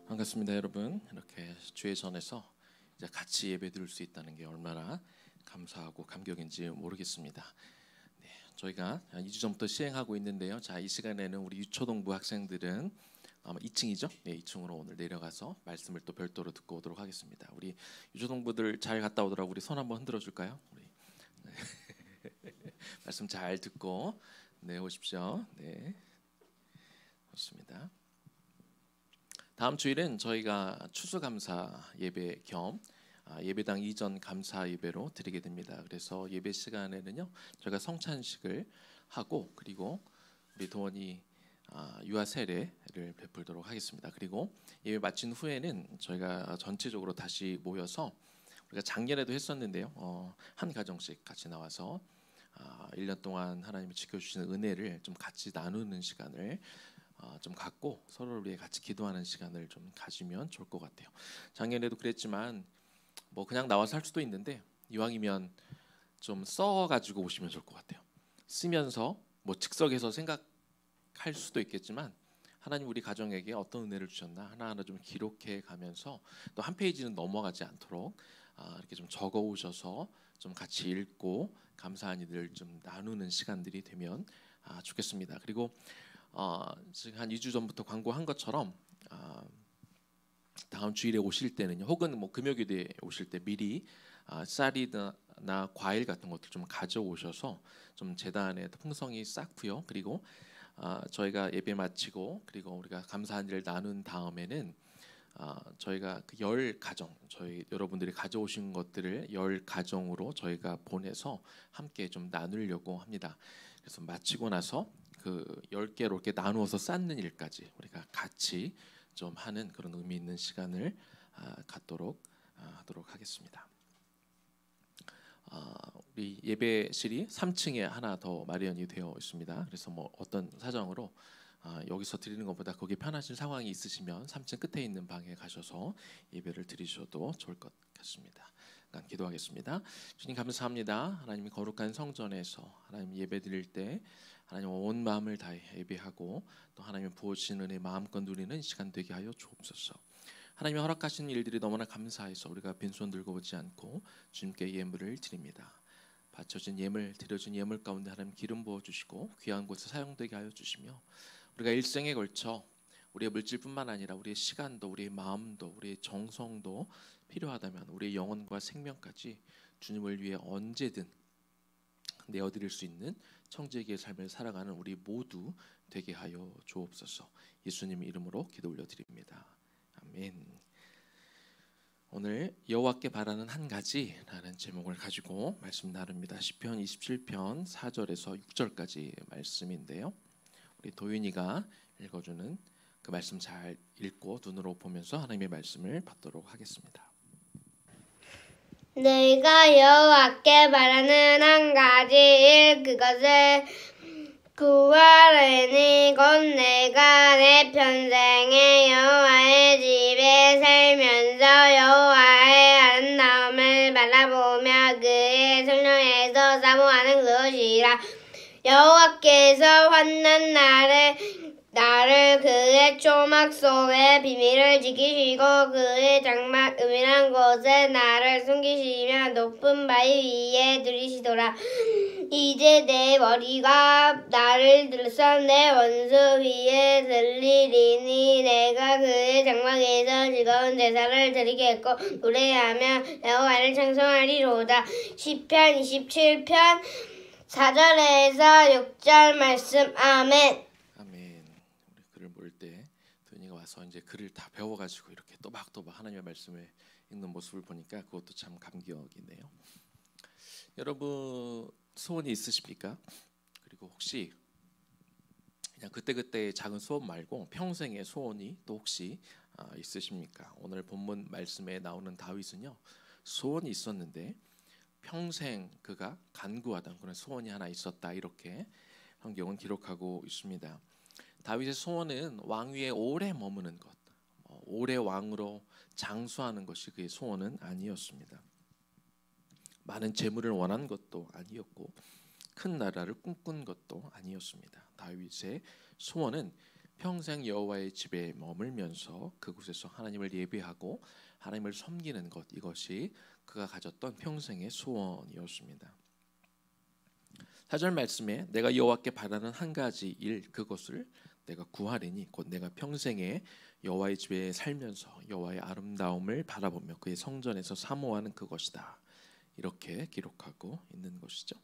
반갑습니다, 여러분. 이렇게 주의 전에서 이제 같이 예배 드릴 수 있다는 게 얼마나 감사하고 감격인지 모르겠습니다. 네, 저희가 2주 전부터 시행하고 있는데요. 자, 이 시간에는 우리 유초동부 학생들은 아마 2층이죠? 네, 2층으로 오늘 내려가서 말씀을 또 별도로 듣고 오도록 하겠습니다. 우리 유초동부들 잘 갔다 오더라고. 우리 손 한번 흔들어 줄까요? 우리 네. 말씀 잘 듣고 네 오십시오. 네, 좋습니다. 다음 주일은 저희가 추수감사 예배 겸 예배당 이전 감사 예배로 드리게 됩니다. 그래서 예배 시간에는요, 저희가 성찬식을 하고 그리고 우리 도원이 유아 세례를 베풀도록 하겠습니다. 그리고 예배 마친 후에는 저희가 전체적으로 다시 모여서 우리가 작년에도 했었는데요, 한 가정씩 같이 나와서 1년 동안 하나님이 지켜주시는 은혜를 좀 같이 나누는 시간을 좀 갖고 서로를 위해 같이 기도하는 시간을 좀 가지면 좋을 것 같아요. 작년에도 그랬지만 뭐 그냥 나와서 할 수도 있는데 이왕이면 좀 써가지고 오시면 좋을 것 같아요. 쓰면서 뭐 즉석에서 생각할 수도 있겠지만 하나님 우리 가정에게 어떤 은혜를 주셨나 하나하나 좀 기록해 가면서 또 한 페이지는 넘어가지 않도록 이렇게 좀 적어 오셔서 좀 같이 읽고 감사한 일을 좀 나누는 시간들이 되면 좋겠습니다. 그리고 지금 한 2주 전부터 광고한 것처럼 다음 주일에 오실 때는요, 혹은 뭐 금요일에 오실 때 미리 쌀이나 과일 같은 것들 좀 가져오셔서 좀 제단에 풍성히 쌓고요. 그리고 저희가 예배 마치고 그리고 우리가 감사한 일을 나눈 다음에는 저희가 그 10가정 저희 여러분들이 가져오신 것들을 10가정으로 저희가 보내서 함께 좀 나누려고 합니다. 그래서 마치고 나서 그 10개로 이렇게 나누어서 쌓는 일까지 우리가 같이 좀 하는 그런 의미 있는 시간을 갖도록 하도록 하겠습니다. 우리 예배실이 3층에 하나 더 마련이 되어 있습니다. 그래서 뭐 어떤 사정으로 여기서 드리는 것보다 거기 편하신 상황이 있으시면 3층 끝에 있는 방에 가셔서 예배를 드리셔도 좋을 것 같습니다. 기도하겠습니다. 주님 감사합니다. 하나님이 거룩한 성전에서 하나님 예배 드릴 때 하나님 온 마음을 다해 예배하고 또 하나님 부어주신 은혜 마음껏 누리는 시간 되게 하여 주옵소서. 하나님이 허락하신 일들이 너무나 감사해서 우리가 빈손 들고 오지 않고 주님께 예물을 드립니다. 바쳐진 예물, 드려진 예물 가운데 하나님 기름 부어주시고 귀한 곳에 사용되게 하여 주시며 우리가 일생에 걸쳐 우리의 물질뿐만 아니라 우리의 시간도 우리의 마음도 우리의 정성도 필요하다면 우리의 영혼과 생명까지 주님을 위해 언제든 내어드릴 수 있는 청지기의 삶을 살아가는 우리 모두 되게 하여 주옵소서. 예수님 이름으로 기도 올려드립니다. 아멘. 오늘 여호와께 바라는 한 가지라는 제목을 가지고 말씀 나눕니다. 시편 27편 4절에서 6절까지 말씀인데요, 우리 도윤이가 읽어주는 그 말씀 잘 읽고 눈으로 보면서 하나님의 말씀을 받도록 하겠습니다. 내가 여호와께 바라는 한 가지 일 그것을 구하려니 곧 내가 내 평생에 여호와의 집에 살면서 여호와의 아름다움을 바라보며 그의 성령에서 사모하는 것이라. 여호와께서 환난 나를 그의 초막 속에 비밀을 지키시고 그의 장막 은밀한 곳에 나를 숨기시며 높은 바위 위에 두리시도다. 이제 내 머리가 나를 들써 내 원수 위에 들리리니 내가 그의 장막에서 즐거운 제사를 드리겠고 노래하며 여호와를 찬송하리로다. 시편 27편 4절에서 6절 말씀. 아멘. 아멘. 우리 글을 모을 때 도윤이가 와서 이제 글을 다 배워가지고 이렇게 또박또박 하나님의 말씀을 읽는 모습을 보니까 그것도 참 감격이네요. 여러분 소원이 있으십니까? 그리고 혹시 그냥 그때그때 작은 소원 말고 평생의 소원이 또 혹시 있으십니까? 오늘 본문 말씀에 나오는 다윗은요, 소원이 있었는데 평생 그가 간구하던 그런 소원이 하나 있었다, 이렇게 성경은 기록하고 있습니다. 다윗의 소원은 왕위에 오래 머무는 것, 오래 왕으로 장수하는 것이 그의 소원은 아니었습니다. 많은 재물을 원한 것도 아니었고 큰 나라를 꿈꾼 것도 아니었습니다. 다윗의 소원은 평생 여호와의 집에 머물면서 그곳에서 하나님을 예배하고 하나님을 섬기는 것, 이것이 그가 가졌던 평생의 소원이었습니다. 4절 말씀에 내가 여호와께 바라는 한 가지 일, 그것을 내가 구하리니 곧 내가 평생에 여호와의 집에 살면서 여호와의 아름다움을 바라보며 그의 성전에서 사모하는 그것이다. 이렇게 기록하고 있는 것이죠.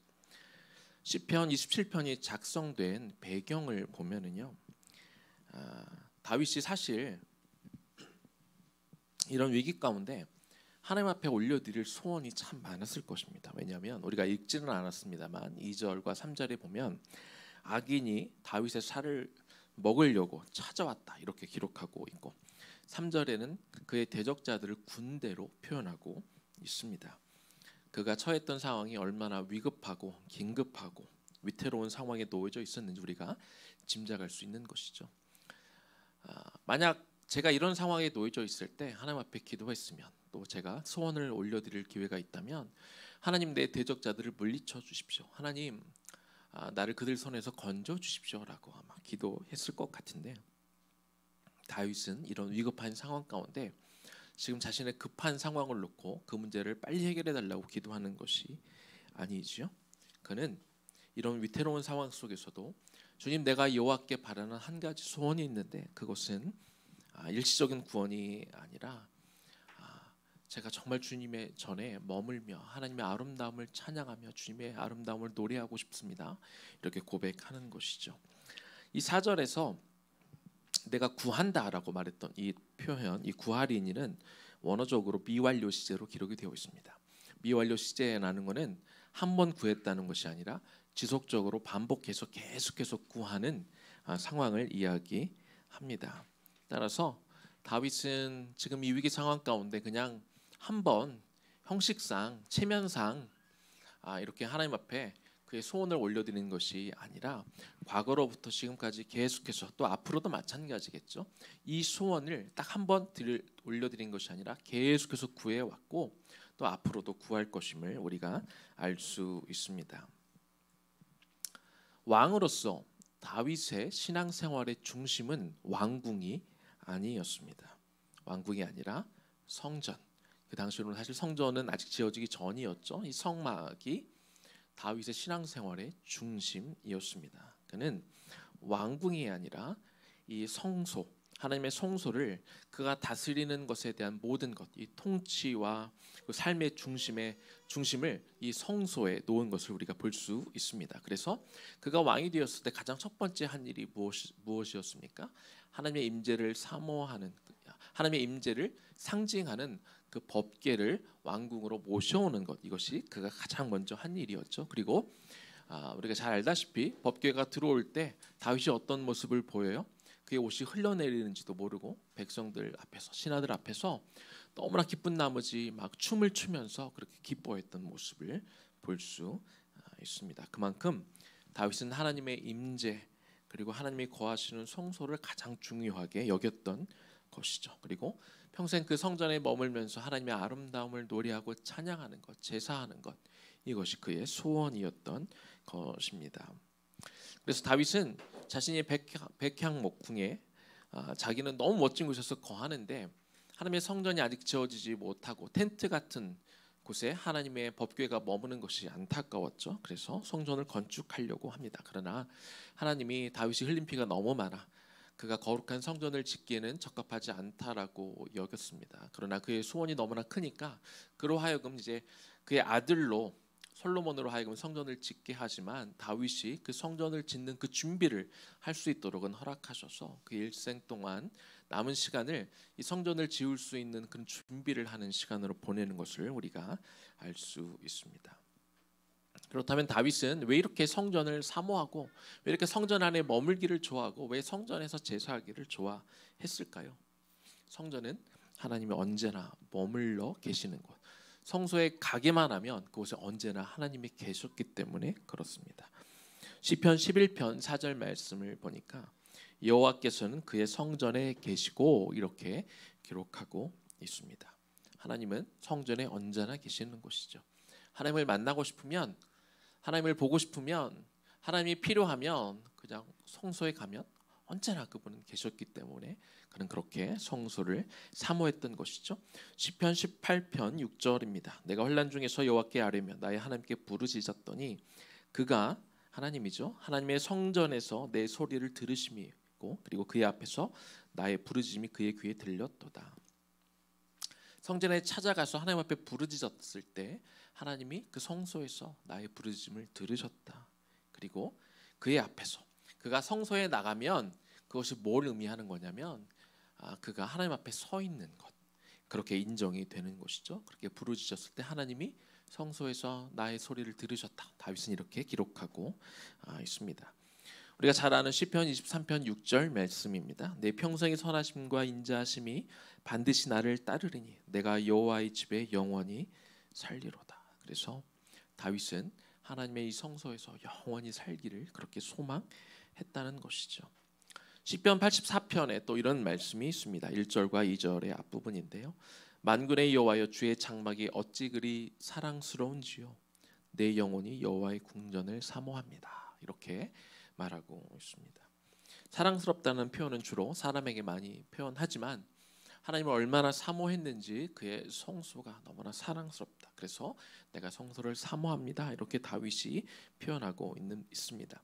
시편 27편이 작성된 배경을 보면은요, 다윗이 사실 이런 위기 가운데 하나님 앞에 올려드릴 소원이 참 많았을 것입니다. 왜냐하면 우리가 읽지는 않았습니다만 2절과 3절에 보면 악인이 다윗의 살을 먹으려고 찾아왔다 이렇게 기록하고 있고, 3절에는 그의 대적자들을 군대로 표현하고 있습니다. 그가 처했던 상황이 얼마나 위급하고 긴급하고 위태로운 상황에 놓여져 있었는지 우리가 짐작할 수 있는 것이죠. 만약 제가 이런 상황에 놓여져 있을 때 하나님 앞에 기도했으면, 또 제가 소원을 올려드릴 기회가 있다면, 하나님 내 대적자들을 물리쳐 주십시오, 하나님 나를 그들 손에서 건져 주십시오라고 아마 기도했을 것 같은데, 다윗은 이런 위급한 상황 가운데 지금 자신의 급한 상황을 놓고 그 문제를 빨리 해결해 달라고 기도하는 것이 아니지요. 그는 이런 위태로운 상황 속에서도 주님, 내가 여호와께 바라는 한 가지 소원이 있는데 그것은 일시적인 구원이 아니라 제가 정말 주님의 전에 머물며 하나님의 아름다움을 찬양하며 주님의 아름다움을 노래하고 싶습니다. 이렇게 고백하는 것이죠. 이 4절에서 내가 구한다라고 말했던 이 표현, 이 구하리니는 원어적으로 미완료 시제로 기록이 되어 있습니다. 미완료 시제라는 것은 한 번 구했다는 것이 아니라 지속적으로 반복해서 계속해서 구하는 상황을 이야기합니다. 따라서 다윗은 지금 이 위기 상황 가운데 그냥 한번 형식상, 체면상 이렇게 하나님 앞에 그의 소원을 올려드리는 것이 아니라 과거로부터 지금까지 계속해서, 또 앞으로도 마찬가지겠죠, 이 소원을 딱 한 번 올려드린 것이 아니라 계속해서 구해왔고 또 앞으로도 구할 것임을 우리가 알 수 있습니다. 왕으로서 다윗의 신앙생활의 중심은 왕궁이 아니었습니다. 왕궁이 아니라 성전. 그 당시로는 사실 성전은 아직 지어지기 전이었죠. 이 성막이 다윗의 신앙생활의 중심이었습니다. 그는 왕궁이 아니라 이 성소, 하나님의 성소를 그가 다스리는 것에 대한 모든 것, 이 통치와 그 삶의 중심을 이 성소에 놓은 것을 우리가 볼 수 있습니다. 그래서 그가 왕이 되었을 때 가장 첫 번째 한 일이 무엇이었습니까? 하나님의 임재를 사모하는, 하나님의 임재를 상징하는 그 법궤를 왕궁으로 모셔오는 것, 이것이 그가 가장 먼저 한 일이었죠. 그리고 우리가 잘 알다시피 법궤가 들어올 때 다윗이 어떤 모습을 보여요? 그의 옷이 흘러내리는지도 모르고 백성들 앞에서, 신하들 앞에서 너무나 기쁜 나머지 막 춤을 추면서 그렇게 기뻐했던 모습을 볼 수 있습니다. 그만큼 다윗은 하나님의 임재, 그리고 하나님이 거하시는 성소를 가장 중요하게 여겼던 것이죠. 그리고 평생 그 성전에 머물면서 하나님의 아름다움을 노래하고 찬양하는 것, 제사하는 것, 이것이 그의 소원이었던 것입니다. 그래서 다윗은 자신의 백향 목궁에 자기는 너무 멋진 곳에서 거하는데 하나님의 성전이 아직 지어지지 못하고 텐트 같은 곳에 하나님의 법궤가 머무는 것이 안타까웠죠. 그래서 성전을 건축하려고 합니다. 그러나 하나님이 다윗이 흘린 피가 너무 많아 그가 거룩한 성전을 짓기에는 적합하지 않다라고 여겼습니다. 그러나 그의 소원이 너무나 크니까 그로 하여금 이제 그의 아들로 솔로몬으로 하여금 성전을 짓게 하지만 다윗이 그 성전을 짓는 그 준비를 할 수 있도록은 허락하셔서 그 일생 동안 남은 시간을 이 성전을 지을 수 있는 그런 준비를 하는 시간으로 보내는 것을 우리가 알 수 있습니다. 그렇다면 다윗은 왜 이렇게 성전을 사모하고 왜 이렇게 성전 안에 머물기를 좋아하고 왜 성전에서 제사하기를 좋아했을까요? 성전은 하나님이 언제나 머물러 계시는 곳, 성소에 가기만 하면 그곳에 언제나 하나님이 계셨기 때문에 그렇습니다. 시편 11편 4절 말씀을 보니까 여호와께서는 그의 성전에 계시고 이렇게 기록하고 있습니다. 하나님은 성전에 언제나 계시는 곳이죠. 하나님을 만나고 싶으면, 하나님을 보고 싶으면, 하나님이 필요하면 그냥 성소에 가면 언제나 그분은 계셨기 때문에 그는 그렇게 성소를 사모했던 것이죠. 시편 18편 6절입니다. 내가 환난 중에서 여호와께 아뢰며 나의 하나님께 부르짖었더니 그가 하나님이죠. 하나님의 성전에서 내 소리를 들으심이고 그리고 그의 앞에서 나의 부르짖음이 그의 귀에 들렸도다. 성전에 찾아가서 하나님 앞에 부르짖었을 때 하나님이 그 성소에서 나의 부르짖음을 들으셨다. 그리고 그의 앞에서 그가 성소에 나가면 그것이 뭘 의미하는 거냐면 그가 하나님 앞에 서 있는 것, 그렇게 인정이 되는 것이죠. 그렇게 부르짖었을 때 하나님이 성소에서 나의 소리를 들으셨다. 다윗은 이렇게 기록하고 있습니다. 우리가 잘 아는 시편 23편 6절 말씀입니다. 내 평생의 선하심과 인자하심이 반드시 나를 따르리니 내가 여호와의 집에 영원히 살리로다. 그래서 다윗은 하나님의 이 성소에서 영원히 살기를 그렇게 소망했다는 것이죠. 시편 84편에 또 이런 말씀이 있습니다. 1절과 2절의 앞부분인데요. 만군의 여호와여 주의 장막이 어찌 그리 사랑스러운지요. 내 영혼이 여호와의 궁전을 사모합니다. 이렇게 말하고 있습니다. 사랑스럽다는 표현은 주로 사람에게 많이 표현하지만 하나님을 얼마나 사모했는지 그의 성소가 너무나 사랑스럽다. 그래서 내가 성소를 사모합니다. 이렇게 다윗이 표현하고 있습니다.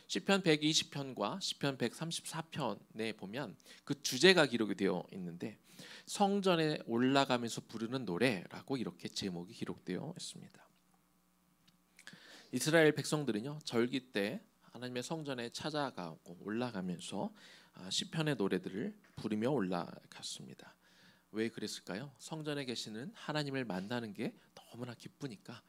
시편 120편과 시편 134편에 보면 그 주제가 기록이 되어 있는데 성전에 올라가면서 부르는 노래라고 이렇게 제목이 기록되어 있습니다. 이스라엘 백성들은요 절기 때 하나님의 성전에 찾아가고 올라가면서 시편의 노래들을 부르며 올라갔습니다. 왜 그랬을까요? 성전에 계시는 하나님을 만나는 게 너무나 기쁘니까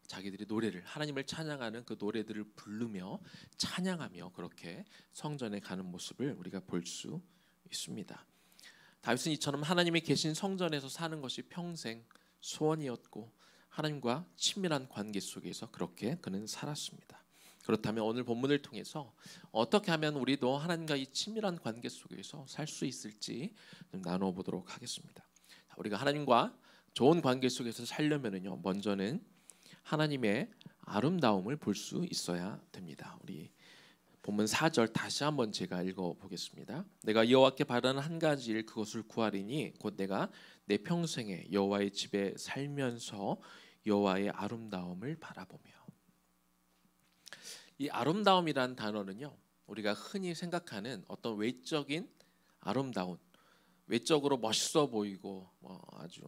자기들이 노래를 하나님을 찬양하는 그 노래들을 부르며 찬양하며 그렇게 성전에 가는 모습을 우리가 볼 수 있습니다. 다윗은 이처럼 하나님이 계신 성전에서 사는 것이 평생 소원이었고 하나님과 친밀한 관계 속에서 그렇게 그는 살았습니다. 그렇다면 오늘 본문을 통해서 어떻게 하면 우리도 하나님과 이 친밀한 관계 속에서 살 수 있을지 좀 나누어 보도록 하겠습니다. 우리가 하나님과 좋은 관계 속에서 살려면은요 먼저는 하나님의 아름다움을 볼 수 있어야 됩니다. 우리 본문 4절 다시 한번 제가 읽어보겠습니다. 내가 여호와께 바라는 한 가지 일 그것을 구하리니 곧 내가 내 평생에 여호와의 집에 살면서 여호와의 아름다움을 바라보며. 이 아름다움이란 단어는요 우리가 흔히 생각하는 어떤 외적인 아름다운, 외적으로 멋있어 보이고 아주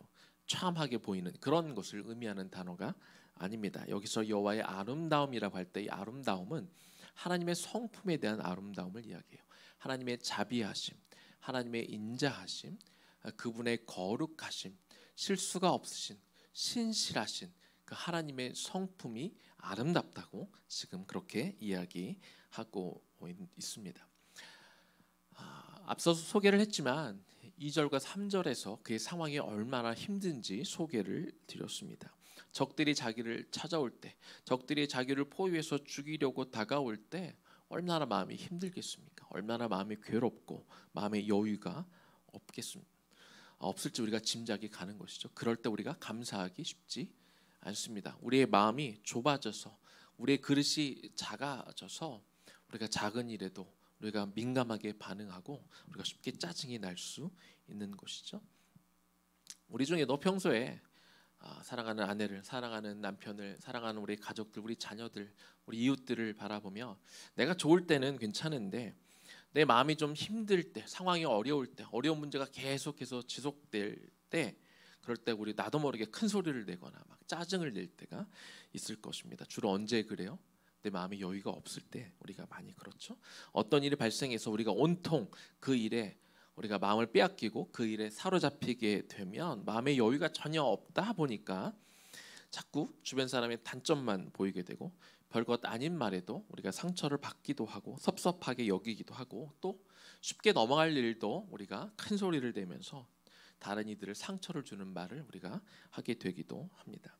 참하게 보이는 그런 것을 의미하는 단어가 아닙니다. 여기서 여호와의 아름다움이라고 할 때 이 아름다움은 하나님의 성품에 대한 아름다움을 이야기해요. 하나님의 자비하심, 하나님의 인자하심, 그분의 거룩하심, 실수가 없으신 신실하신 그 하나님의 성품이 아름답다고 지금 그렇게 이야기하고 있습니다. 앞서서 소개를 했지만 2절과 3절에서 그의 상황이 얼마나 힘든지 소개를 드렸습니다. 적들이 자기를 찾아올 때, 적들이 자기를 포위해서 죽이려고 다가올 때 얼마나 마음이 힘들겠습니까? 얼마나 마음이 괴롭고 마음의 여유가 없을지 우리가 짐작이 가는 것이죠. 그럴 때 우리가 감사하기 쉽지 않습니다. 우리의 마음이 좁아져서 우리의 그릇이 작아져서 우리가 작은 일에도 우리가 민감하게 반응하고 우리가 쉽게 짜증이 날 수 있는 것이죠. 우리 중에도 평소에 사랑하는 아내를, 사랑하는 남편을, 사랑하는 우리 가족들, 우리 자녀들, 우리 이웃들을 바라보며 내가 좋을 때는 괜찮은데 내 마음이 좀 힘들 때, 상황이 어려울 때, 어려운 문제가 계속해서 지속될 때 그럴 때 우리 나도 모르게 큰 소리를 내거나 막 짜증을 낼 때가 있을 것입니다. 주로 언제 그래요? 내 마음에 여유가 없을 때 우리가 많이 그렇죠. 어떤 일이 발생해서 우리가 온통 그 일에 우리가 마음을 빼앗기고 그 일에 사로잡히게 되면 마음의 여유가 전혀 없다 보니까 자꾸 주변 사람의 단점만 보이게 되고 별것 아닌 말에도 우리가 상처를 받기도 하고 섭섭하게 여기기도 하고 또 쉽게 넘어갈 일도 우리가 큰 소리를 내면서 다른 이들을 상처를 주는 말을 우리가 하게 되기도 합니다.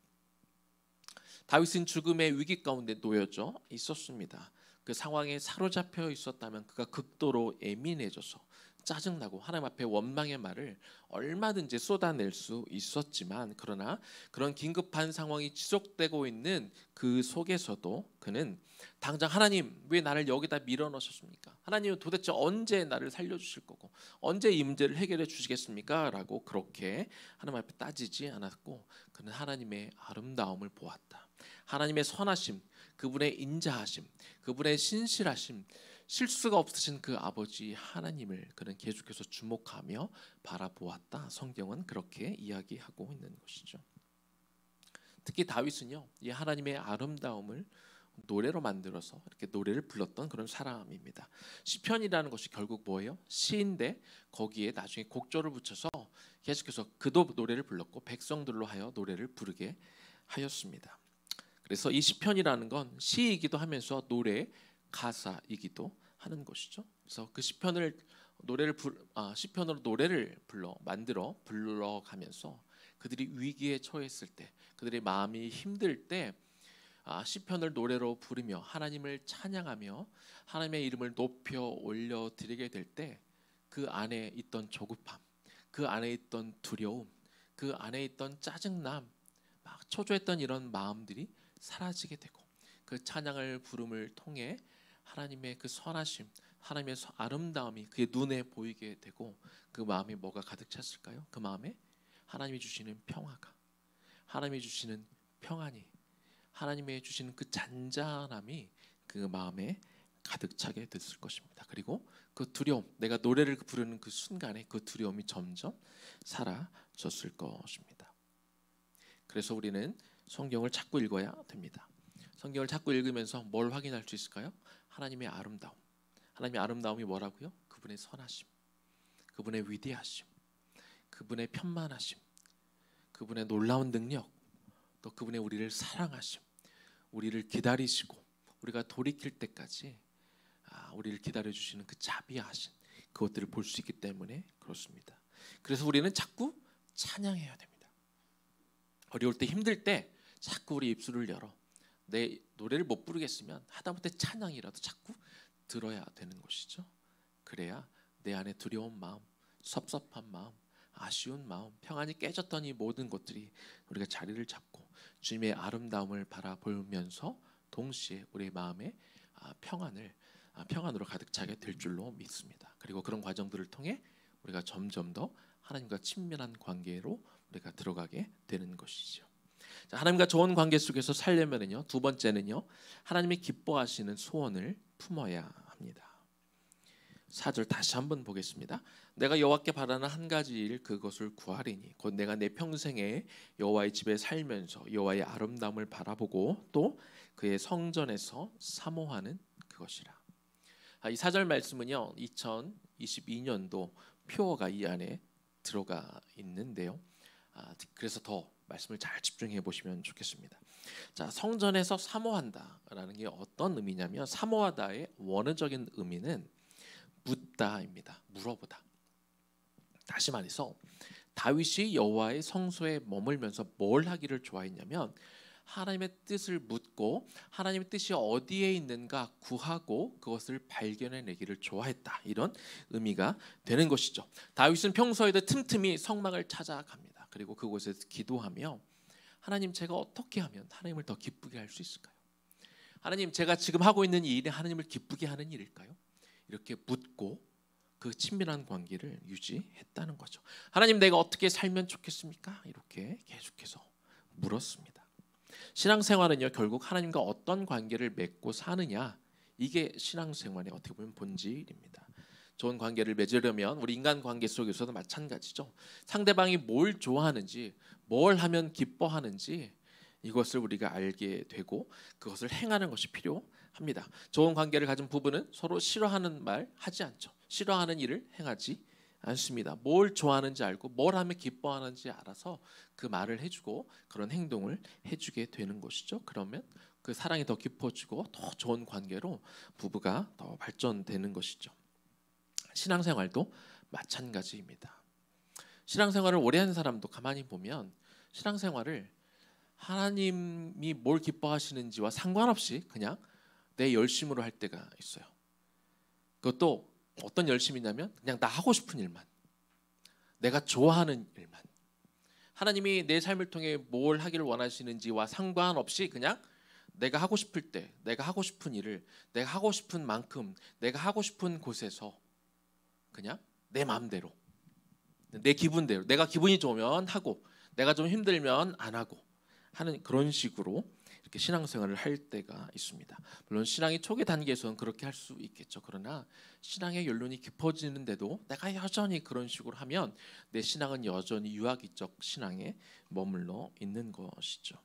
다윗은 죽음의 위기 가운데 놓여져 있었습니다. 그 상황에 사로잡혀 있었다면 그가 극도로 예민해져서 짜증나고 하나님 앞에 원망의 말을 얼마든지 쏟아낼 수 있었지만, 그러나 그런 긴급한 상황이 지속되고 있는 그 속에서도 그는 당장 하나님 왜 나를 여기다 밀어넣으셨습니까? 하나님은 도대체 언제 나를 살려주실 거고 언제 이 문제를 해결해 주시겠습니까? 라고 그렇게 하나님 앞에 따지지 않았고, 그는 하나님의 아름다움을 보았다. 하나님의 선하심, 그분의 인자하심, 그분의 신실하심, 실수가 없으신 그 아버지 하나님을 그는 계속해서 주목하며 바라보았다. 성경은 그렇게 이야기하고 있는 것이죠. 특히 다윗은요, 이 하나님의 아름다움을 노래로 만들어서 이렇게 노래를 불렀던 그런 사람입니다. 시편이라는 것이 결국 뭐예요? 시인데 거기에 나중에 곡조를 붙여서 계속해서 그도 노래를 불렀고 백성들로 하여 노래를 부르게 하였습니다. 그래서 이 시편이라는 건 시이기도 하면서 노래 가사이기도 하는 것이죠. 그래서 그 시편을 시편으로 노래를 만들어 불러가면서 그들이 위기에 처했을 때, 그들의 마음이 힘들 때 시편을 노래로 부르며 하나님을 찬양하며 하나님의 이름을 높여 올려 드리게 될 때 그 안에 있던 조급함, 그 안에 있던 두려움, 그 안에 있던 짜증남, 막 초조했던 이런 마음들이 사라지게 되고, 그 찬양을 부름을 통해 하나님의 그 선하심, 하나님의 아름다움이 그의 눈에 보이게 되고, 그 마음에 뭐가 가득 찼을까요? 그 마음에 하나님이 주시는 평화가, 하나님이 주시는 평안이, 하나님이 주시는 그 잔잔함이 그 마음에 가득 차게 됐을 것입니다. 그리고 그 두려움, 내가 노래를 부르는 그 순간에 그 두려움이 점점 사라졌을 것입니다. 그래서 우리는 성경을 자꾸 읽어야 됩니다. 성경을 자꾸 읽으면서 뭘 확인할 수 있을까요? 하나님의 아름다움. 하나님의 아름다움이 뭐라고요? 그분의 선하심, 그분의 위대하심, 그분의 편만하심, 그분의 놀라운 능력, 또 그분의 우리를 사랑하심, 우리를 기다리시고 우리가 돌이킬 때까지 우리를 기다려주시는 그 자비하신 그것들을 볼 수 있기 때문에 그렇습니다. 그래서 우리는 자꾸 찬양해야 됩니다. 어려울 때, 힘들 때 자꾸 우리 입술을 열어 내 노래를 못 부르겠으면 하다못해 찬양이라도 자꾸 들어야 되는 것이죠. 그래야 내 안에 두려운 마음, 섭섭한 마음, 아쉬운 마음, 평안이 깨졌던 이 모든 것들이 우리가 자리를 잡고 주님의 아름다움을 바라보면서 동시에 우리의 마음에 평안으로 가득 차게 될 줄로 믿습니다. 그리고 그런 과정들을 통해 우리가 점점 더 하나님과 친밀한 관계로 우리가 들어가게 되는 것이죠. 자, 하나님과 좋은 관계 속에서 살려면은요, 두 번째는요, 하나님이 기뻐하시는 소원을 품어야 합니다. 4절 다시 한번 보겠습니다. 내가 여호와께 바라는 한 가지 일, 그것을 구하리니 곧 내가 내 평생에 여호와의 집에 살면서 여호와의 아름다움을 바라보고 또 그의 성전에서 사모하는 그것이라. 이 4절 말씀은요, 2022년도 표어가 이 안에 들어가 있는데요. 그래서 더 말씀을 잘 집중해 보시면 좋겠습니다. 자, 성전에서 사모한다라는 게 어떤 의미냐면, 사모하다의 원어적인 의미는 묻다입니다. 물어보다. 다시 말해서 다윗이 여호와의 성소에 머물면서 뭘 하기를 좋아했냐면, 하나님의 뜻을 묻고 하나님의 뜻이 어디에 있는가 구하고 그것을 발견해내기를 좋아했다. 이런 의미가 되는 것이죠. 다윗은 평소에도 틈틈이 성막을 찾아갑니다. 그리고 그곳에서 기도하며, 하나님, 제가 어떻게 하면 하나님을 더 기쁘게 할 수 있을까요? 하나님, 제가 지금 하고 있는 이 일이 하나님을 기쁘게 하는 일일까요? 이렇게 묻고 그 친밀한 관계를 유지했다는 거죠. 하나님, 내가 어떻게 살면 좋겠습니까? 이렇게 계속해서 물었습니다. 신앙생활은요, 결국 하나님과 어떤 관계를 맺고 사느냐, 이게 신앙생활의 어떻게 보면 본질입니다. 좋은 관계를 맺으려면 우리 인간관계 속에서도 마찬가지죠. 상대방이 뭘 좋아하는지, 뭘 하면 기뻐하는지 이것을 우리가 알게 되고 그것을 행하는 것이 필요합니다. 좋은 관계를 가진 부부는 서로 싫어하는 말 하지 않죠. 싫어하는 일을 행하지 않습니다. 뭘 좋아하는지 알고 뭘 하면 기뻐하는지 알아서 그 말을 해주고 그런 행동을 해주게 되는 것이죠. 그러면 그 사랑이 더 깊어지고 더 좋은 관계로 부부가 더 발전되는 것이죠. 신앙생활도 마찬가지입니다. 신앙생활을 오래 한 사람도 가만히 보면 신앙생활을 하나님이 뭘 기뻐하시는지와 상관없이 그냥 내 열심으로 할 때가 있어요. 그것도 어떤 열심이냐면 그냥 나 하고 싶은 일만, 내가 좋아하는 일만. 하나님이 내 삶을 통해 뭘 하기를 원하시는지와 상관없이 그냥 내가 하고 싶을 때, 내가 하고 싶은 일을 내가 하고 싶은 만큼, 내가 하고 싶은 곳에서 그냥 내 마음대로, 내 기분대로, 내가 기분이 좋으면 하고 내가 좀 힘들면 안 하고 하는 그런 식으로 이렇게 신앙생활을 할 때가 있습니다. 물론 신앙이 초기 단계에서는 그렇게 할 수 있겠죠. 그러나 신앙의 연륜이 깊어지는데도 내가 여전히 그런 식으로 하면 내 신앙은 여전히 유아기적 신앙에 머물러 있는 것이죠.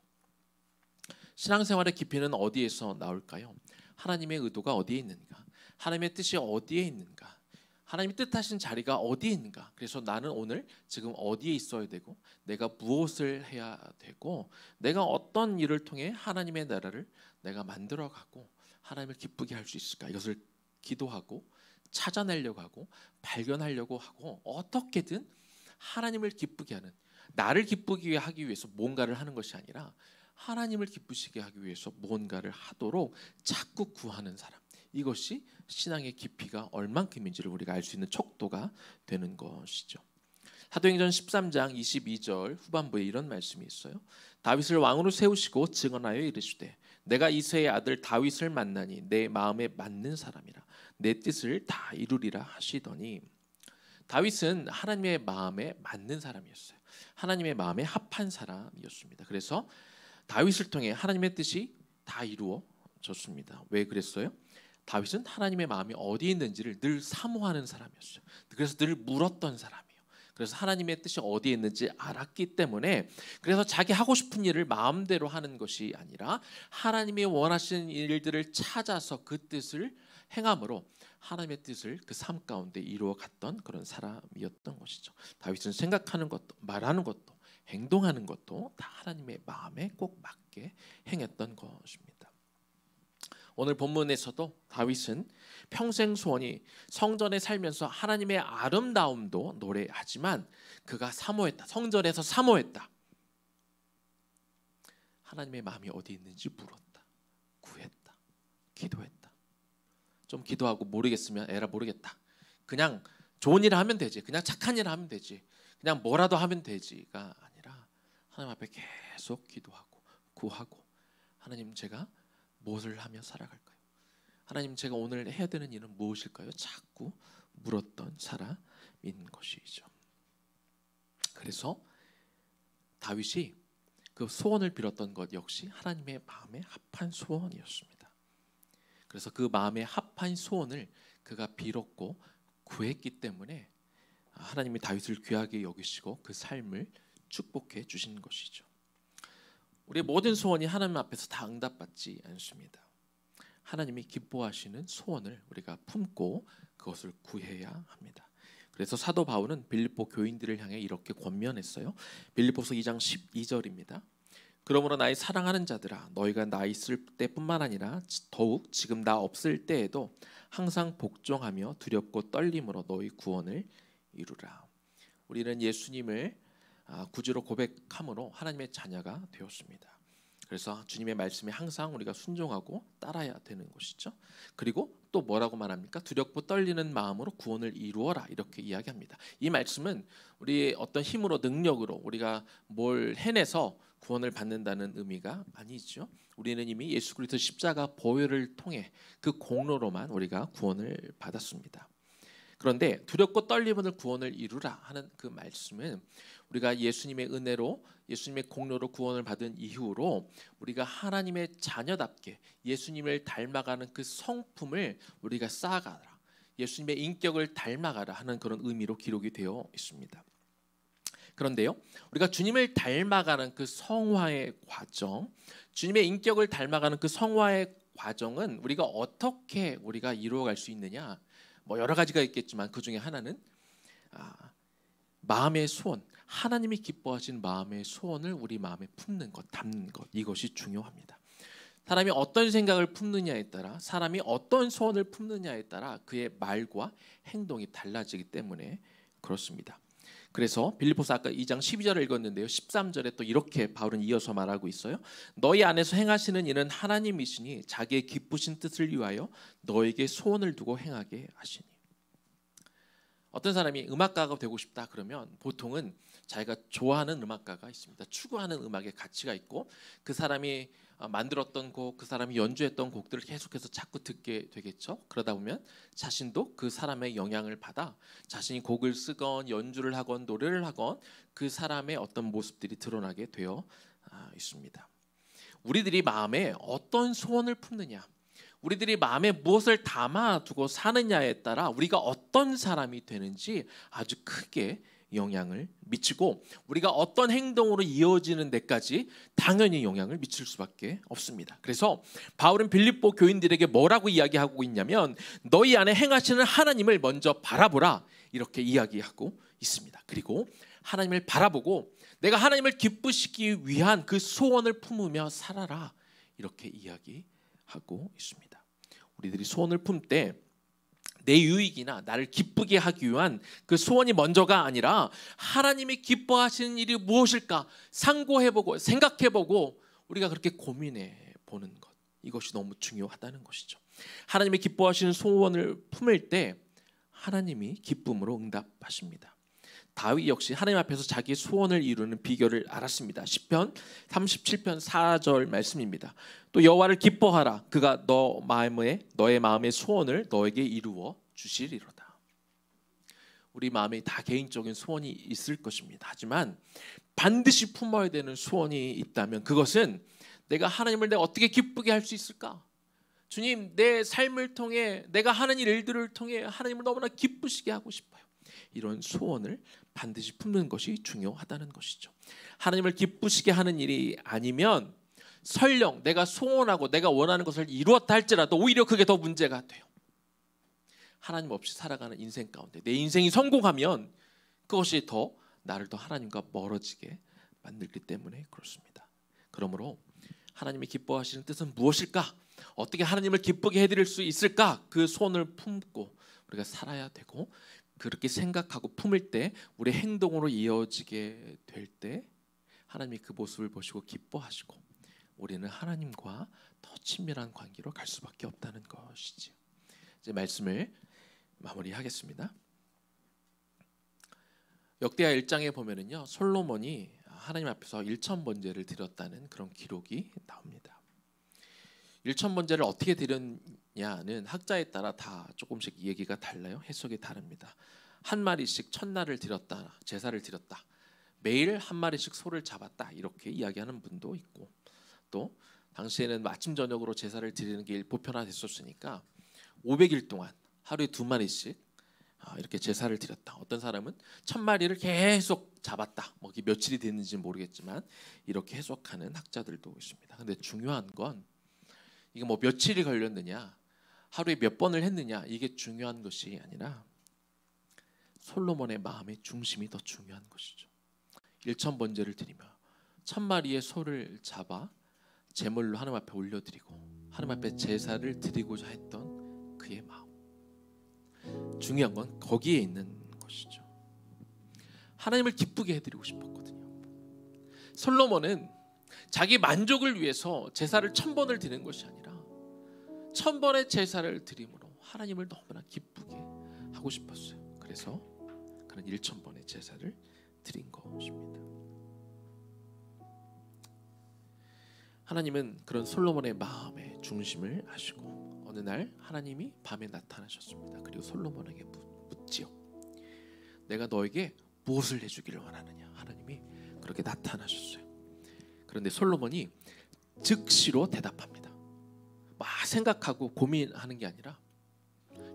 신앙생활의 깊이는 어디에서 나올까요? 하나님의 의도가 어디에 있는가? 하나님의 뜻이 어디에 있는가? 하나님이 뜻하신 자리가 어디에 있는가? 그래서 나는 오늘 지금 어디에 있어야 되고 내가 무엇을 해야 되고 내가 어떤 일을 통해 하나님의 나라를 내가 만들어가고 하나님을 기쁘게 할 수 있을까? 이것을 기도하고 찾아내려고 하고 발견하려고 하고 어떻게든 하나님을 기쁘게 하는, 나를 기쁘게 하기 위해서 뭔가를 하는 것이 아니라 하나님을 기쁘시게 하기 위해서 무언가를 하도록 자꾸 구하는 사람, 이것이 신앙의 깊이가 얼만큼인지를 우리가 알 수 있는 척도가 되는 것이죠. 사도행전 13장 22절 후반부에 이런 말씀이 있어요. 다윗을 왕으로 세우시고 증언하여 이르시되 내가 이새의 아들 다윗을 만나니 내 마음에 맞는 사람이라 내 뜻을 다 이루리라 하시더니, 다윗은 하나님의 마음에 맞는 사람이었어요. 하나님의 마음에 합한 사람이었습니다. 그래서 다윗을 통해 하나님의 뜻이 다 이루어졌습니다. 왜 그랬어요? 다윗은 하나님의 마음이 어디에 있는지를 늘 사모하는 사람이었어요. 그래서 늘 물었던 사람이에요. 그래서 하나님의 뜻이 어디에 있는지 알았기 때문에, 그래서 자기 하고 싶은 일을 마음대로 하는 것이 아니라 하나님이 원하시는 일들을 찾아서 그 뜻을 행함으로 하나님의 뜻을 그 삶 가운데 이루어 갔던 그런 사람이었던 것이죠. 다윗은 생각하는 것도 말하는 것도 행동하는 것도 다 하나님의 마음에 꼭 맞게 행했던 것입니다. 오늘 본문에서도 다윗은 평생 소원이 성전에 살면서 하나님의 아름다움도 노래하지만 그가 사모했다. 성전에서 사모했다. 하나님의 마음이 어디 있는지 물었다. 구했다. 기도했다. 좀 기도하고 모르겠으면 에라 모르겠다. 그냥 좋은 일을 하면 되지. 그냥 착한 일을 하면 되지. 그냥 뭐라도 하면 되지가 아니라 하나님 앞에 계속 기도하고 구하고, 하나님 제가 무엇을 하며 살아갈까요? 하나님 제가 오늘 해야 되는 일은 무엇일까요? 자꾸 물었던 사람인 것이죠. 그래서 다윗이 그 소원을 빌었던 것 역시 하나님의 마음에 합한 소원이었습니다. 그래서 그 마음에 합한 소원을 그가 빌었고 구했기 때문에 하나님이 다윗을 귀하게 여기시고 그 삶을 축복해 주신 것이죠. 우리의 모든 소원이 하나님 앞에서 다 응답받지 않습니다. 하나님이 기뻐하시는 소원을 우리가 품고 그것을 구해야 합니다. 그래서 사도 바울은 빌립보 교인들을 향해 이렇게 권면했어요. 빌립보서 2장 12절입니다. 그러므로 나의 사랑하는 자들아, 너희가 나 있을 때뿐만 아니라 더욱 지금 나 없을 때에도 항상 복종하며 두렵고 떨림으로 너희 구원을 이루라. 우리는 예수님을 구주로 고백함으로 하나님의 자녀가 되었습니다. 그래서 주님의 말씀에 항상 우리가 순종하고 따라야 되는 것이죠. 그리고 또 뭐라고 말합니까? 두렵고 떨리는 마음으로 구원을 이루어라, 이렇게 이야기합니다. 이 말씀은 우리의 어떤 힘으로 능력으로 우리가 뭘 해내서 구원을 받는다는 의미가 아니죠. 우리는 이미 예수 그리스도 십자가 보혈을 통해 그 공로로만 우리가 구원을 받았습니다. 그런데 두렵고 떨림으로 구원을 이루라 하는 그 말씀은 우리가 예수님의 은혜로, 예수님의 공로로 구원을 받은 이후로 우리가 하나님의 자녀답게 예수님을 닮아가는 그 성품을 우리가 쌓아가라, 예수님의 인격을 닮아가라 하는 그런 의미로 기록이 되어 있습니다. 그런데요, 우리가 주님을 닮아가는 그 성화의 과정, 주님의 인격을 닮아가는 그 성화의 과정은 우리가 어떻게 우리가 이루어갈 수 있느냐? 뭐 여러 가지가 있겠지만 그 중에 하나는 마음의 소원, 하나님이 기뻐하신 마음의 소원을 우리 마음에 품는 것, 담는 것, 이것이 중요합니다. 사람이 어떤 생각을 품느냐에 따라, 사람이 어떤 소원을 품느냐에 따라 그의 말과 행동이 달라지기 때문에 그렇습니다. 그래서 빌립보서 아까 2장 12절을 읽었는데요, 13절에 또 이렇게 바울은 이어서 말하고 있어요. 너희 안에서 행하시는 일은 하나님이시니 자기의 기쁘신 뜻을 위하여 너에게 소원을 두고 행하게 하시니. 어떤 사람이 음악가가 되고 싶다 그러면 보통은 자기가 좋아하는 음악가가 있습니다. 추구하는 음악의 가치가 있고 그 사람이 만들었던 곡, 그 사람이 연주했던 곡들을 계속해서 자꾸 듣게 되겠죠. 그러다 보면 자신도 그 사람의 영향을 받아 자신이 곡을 쓰건 연주를 하건 노래를 하건 그 사람의 어떤 모습들이 드러나게 되어 있습니다. 우리들이 마음에 어떤 소원을 품느냐, 우리들이 마음에 무엇을 담아두고 사느냐에 따라 우리가 어떤 사람이 되는지 아주 크게 영향을 미치고 우리가 어떤 행동으로 이어지는 데까지 당연히 영향을 미칠 수밖에 없습니다. 그래서 바울은 빌립보 교인들에게 뭐라고 이야기하고 있냐면 너희 안에 행하시는 하나님을 먼저 바라보라 이렇게 이야기하고 있습니다. 그리고 하나님을 바라보고 내가 하나님을 기쁘시키기 위한 그 소원을 품으며 살아라 이렇게 이야기하고 있습니다. 우리들이 소원을 품 때 내 유익이나 나를 기쁘게 하기 위한 그 소원이 먼저가 아니라 하나님이 기뻐하시는 일이 무엇일까 상고해보고 생각해보고 우리가 그렇게 고민해보는 것, 이것이 너무 중요하다는 것이죠. 하나님이 기뻐하시는 소원을 품을 때 하나님이 기쁨으로 응답하십니다. 다윗 역시 하나님 앞에서 자기의 소원을 이루는 비결을 알았습니다. 시편 37편 4절 말씀입니다. 또 여호와를 기뻐하라. 그가 너의 마음의 소원을 너에게 이루어 주시리로다. 우리 마음에 다 개인적인 소원이 있을 것입니다. 하지만 반드시 품어야 되는 소원이 있다면 그것은 내가 하나님을 어떻게 기쁘게 할 수 있을까? 주님, 내 삶을 통해 내가 하는 일들을 통해 하나님을 너무나 기쁘시게 하고 싶어요. 이런 소원을 반드시 품는 것이 중요하다는 것이죠. 하나님을 기쁘시게 하는 일이 아니면 설령 내가 소원하고 내가 원하는 것을 이루었다 할지라도 오히려 그게 더 문제가 돼요. 하나님 없이 살아가는 인생 가운데 내 인생이 성공하면 그것이 더 나를 더 하나님과 멀어지게 만들기 때문에 그렇습니다. 그러므로 하나님이 기뻐하시는 뜻은 무엇일까? 어떻게 하나님을 기쁘게 해드릴 수 있을까? 그 소원을 품고 우리가 살아야 되고 그렇게 생각하고 품을 때 우리 행동으로 이어지게 될 때 하나님이 그 모습을 보시고 기뻐하시고 우리는 하나님과 더 친밀한 관계로 갈 수밖에 없다는 것이지요. 이제 말씀을 마무리하겠습니다. 역대하 1장에 보면은요 솔로몬이 하나님 앞에서 1,000번제를 드렸다는 그런 기록이 나옵니다. 1,000번제를 어떻게 드렸냐는 학자에 따라 다 조금씩 얘기가 달라요. 해석이 다릅니다. 한 마리씩 첫날을 드렸다, 제사를 드렸다, 매일 한 마리씩 소를 잡았다 이렇게 이야기하는 분도 있고 또 당시에는 아침 저녁으로 제사를 드리는 게 보편화됐었으니까 500일 동안 하루에 2마리씩 이렇게 제사를 드렸다. 어떤 사람은 1000마리를 계속 잡았다. 뭐 이게 며칠이 됐는지는 모르겠지만 이렇게 해석하는 학자들도 있습니다. 근데 중요한 건 이게 뭐 며칠이 걸렸느냐, 하루에 몇 번을 했느냐 이게 중요한 것이 아니라 솔로몬의 마음의 중심이 더 중요한 것이죠. 1,000번제를 드리며 1000마리의 소를 잡아 제물로 하나님 앞에 올려드리고 하나님 앞에 제사를 드리고자 했던 그의 마음. 중요한 건 거기에 있는 것이죠. 하나님을 기쁘게 해드리고 싶었거든요. 솔로몬은 자기 만족을 위해서 제사를 1000번을 드리는 것이 아니라 1000번의 제사를 드림으로 하나님을 너무나 기쁘게 하고 싶었어요. 그래서 그런 1000번의 제사를 드린 것입니다. 하나님은 그런 솔로몬의 마음의 중심을 아시고 어느 날 하나님이 밤에 나타나셨습니다. 그리고 솔로몬에게 묻지요. 내가 너에게 무엇을 해주기를 원하느냐. 하나님이 그렇게 나타나셨어요. 그런데 솔로몬이 즉시로 대답합니다. 막 생각하고 고민하는 게 아니라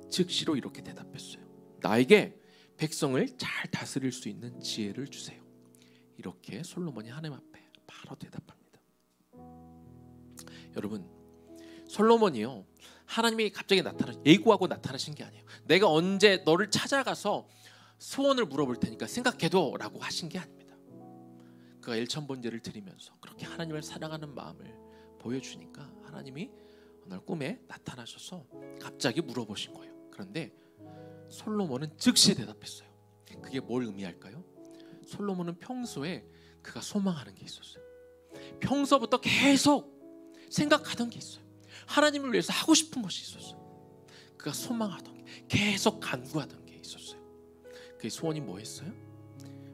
즉시로 이렇게 대답했어요. 나에게 백성을 잘 다스릴 수 있는 지혜를 주세요. 이렇게 솔로몬이 하나님 앞에 바로 대답합니다. 여러분, 솔로몬이요 하나님이 갑자기 예고하고 나타나신 게 아니에요. 내가 언제 너를 찾아가서 소원을 물어볼 테니까 생각해둬 라고 하신 게 아닙니다. 그가 1,000번제를 드리면서 그렇게 하나님을 사랑하는 마음을 보여주니까 하나님이 오늘 꿈에 나타나셔서 갑자기 물어보신 거예요. 그런데 솔로몬은 즉시 대답했어요. 그게 뭘 의미할까요? 솔로몬은 평소에 그가 소망하는 게 있었어요. 평소부터 계속 생각하던 게 있어요. 하나님을 위해서 하고 싶은 것이 있었어요. 그가 소망하던 게, 계속 간구하던 게 있었어요. 그의 소원이 뭐였어요?